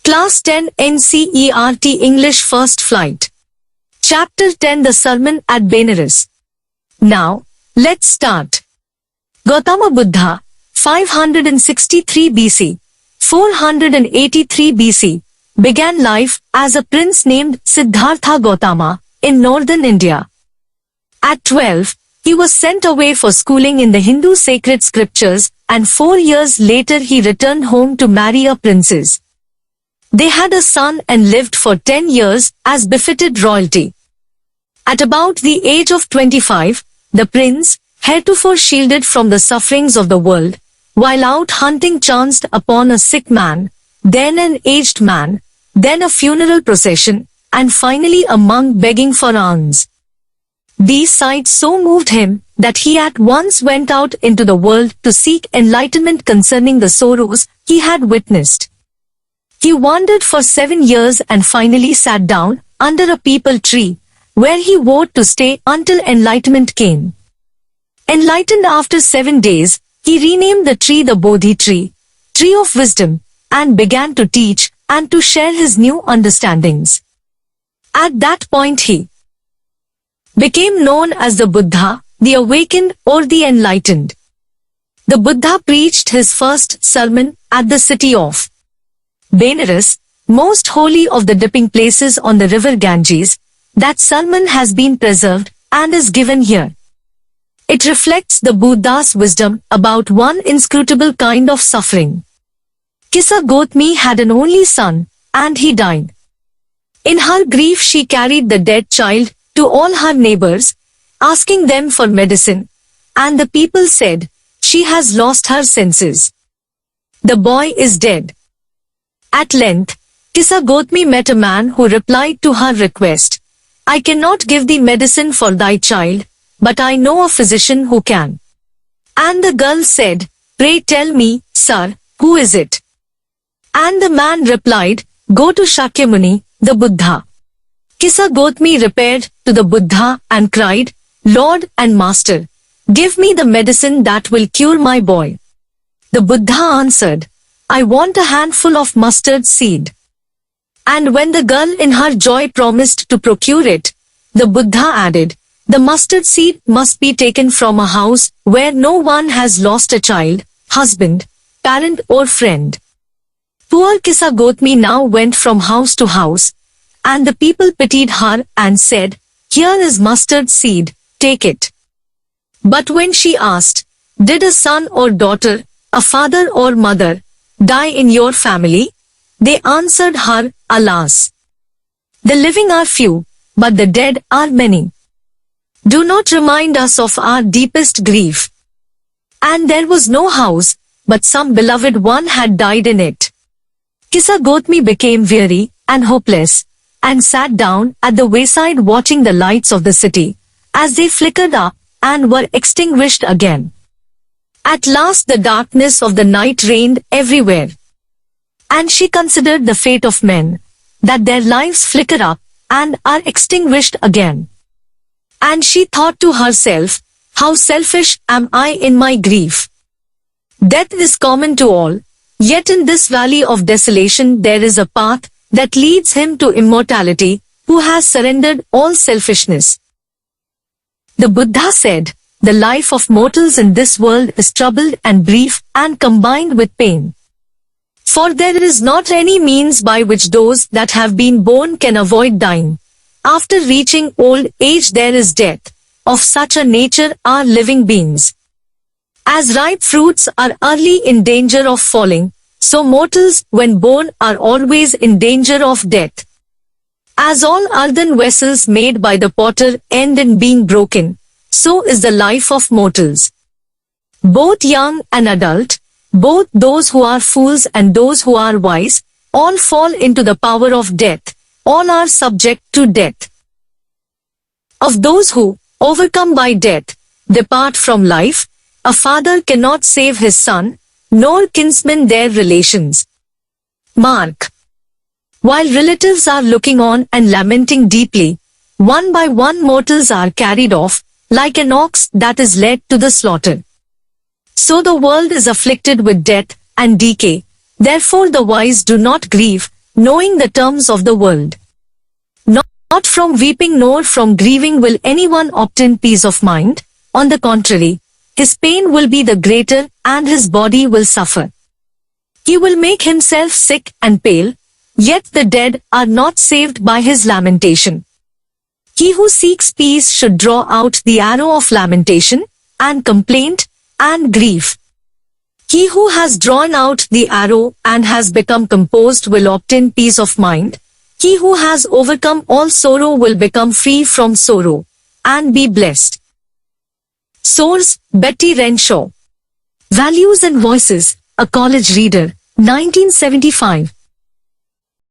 Class 10 NCERT English First Flight. Chapter 10 The Sermon at Benares. Now, let's start. Gautama Buddha, 563 BC, 483 BC, began life as a prince named Siddhartha Gautama in northern India. At 12, he was sent away for schooling in the Hindu sacred scriptures, and 4 years later he returned home to marry a princess. They had a son and lived for 10 years as befitted royalty. At about the age of 25, the prince, heretofore shielded from the sufferings of the world, while out hunting chanced upon a sick man, then an aged man, then a funeral procession, and finally a monk begging for alms. These sights so moved him that he at once went out into the world to seek enlightenment concerning the sorrows he had witnessed. He wandered for 7 years and finally sat down under a peepal tree, where he vowed to stay until enlightenment came. Enlightened after 7 days, he renamed the tree the Bodhi tree, tree of wisdom, and began to teach and to share his new understandings. At that point he became known as the Buddha, the awakened or the enlightened. The Buddha preached his first sermon at the city of Benares, most holy of the dipping places on the river Ganges. That sermon has been preserved and is given here. It reflects the Buddha's wisdom about one inscrutable kind of suffering. Kisa Gotami had an only son, and he died. In her grief she carried the dead child to all her neighbors, asking them for medicine, and the people said, "She has lost her senses. The boy is dead." At length, Kisa Gotami met a man who replied to her request, "I cannot give thee medicine for thy child, but I know a physician who can." And the girl said, "Pray tell me, sir, who is it?" And the man replied, "Go to Shakyamuni, the Buddha." Kisa Gotami repaired to the Buddha and cried, "Lord and Master, give me the medicine that will cure my boy." The Buddha answered, "I want a handful of mustard seed." And when the girl in her joy promised to procure it, the Buddha added, "The mustard seed must be taken from a house where no one has lost a child, husband, parent or friend." Poor Kisa Gotami now went from house to house, and the people pitied her and said, "Here is mustard seed, take it." But when she asked, "Did a son or daughter, a father or mother, die in your family?" they answered her, "Alas! The living are few, but the dead are many. Do not remind us of our deepest grief." And there was no house, but some beloved one had died in it. Kisa Gotami became weary and hopeless, and sat down at the wayside watching the lights of the city, as they flickered up and were extinguished again. At last the darkness of the night reigned everywhere. And she considered the fate of men, that their lives flicker up and are extinguished again. And she thought to herself, "How selfish am I in my grief. Death is common to all, yet in this valley of desolation there is a path that leads him to immortality, who has surrendered all selfishness." The Buddha said, "The life of mortals in this world is troubled and brief and combined with pain. For there is not any means by which those that have been born can avoid dying. After reaching old age there is death. Of such a nature are living beings. As ripe fruits are early in danger of falling, so mortals when born are always in danger of death. As all earthen vessels made by the potter end in being broken, so is the life of mortals. Both young and adult, both those who are fools and those who are wise, all fall into the power of death, all are subject to death. Of those who, overcome by death, depart from life, a father cannot save his son, nor kinsmen their relations. Mark. While relatives are looking on and lamenting deeply, one by one mortals are carried off, like an ox that is led to the slaughter. So the world is afflicted with death and decay, therefore the wise do not grieve, knowing the terms of the world. Not from weeping nor from grieving will anyone obtain peace of mind. On the contrary, his pain will be the greater, and his body will suffer. He will make himself sick and pale, yet the dead are not saved by his lamentation. He who seeks peace should draw out the arrow of lamentation, and complaint, and grief. He who has drawn out the arrow and has become composed will obtain peace of mind. He who has overcome all sorrow will become free from sorrow, and be blessed. Source: Betty Renshaw. Values and Voices, a College Reader, 1975.